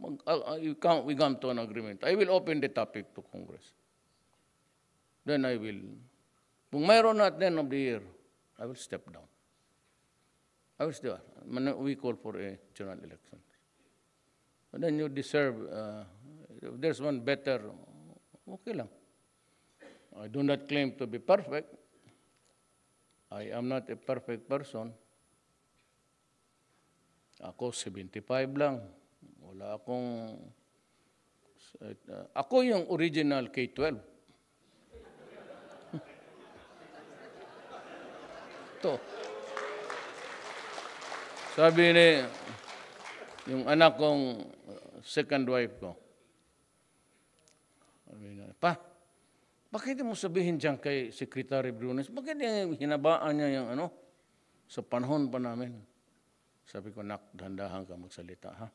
we come to an agreement. I will open the topic to Congress. Then I will, kung mayroon na at the end of the year, I will step down. I will step down. We call for a general election. And then you deserve, if there's one better, okay lang. I do not claim to be perfect. I am not a perfect person. Ako 75 lang. Wala akong... ako yung original K-12. Ito. Sabi ni yung anak kong second wife ko, sabi na, Pa, bakit mo sabihin dyan kay Secretary Briones? Bakit hinabaan niya yung sa panahon pa namin? Sabi ko, nak, dahan-dahan ka magsalita, ha?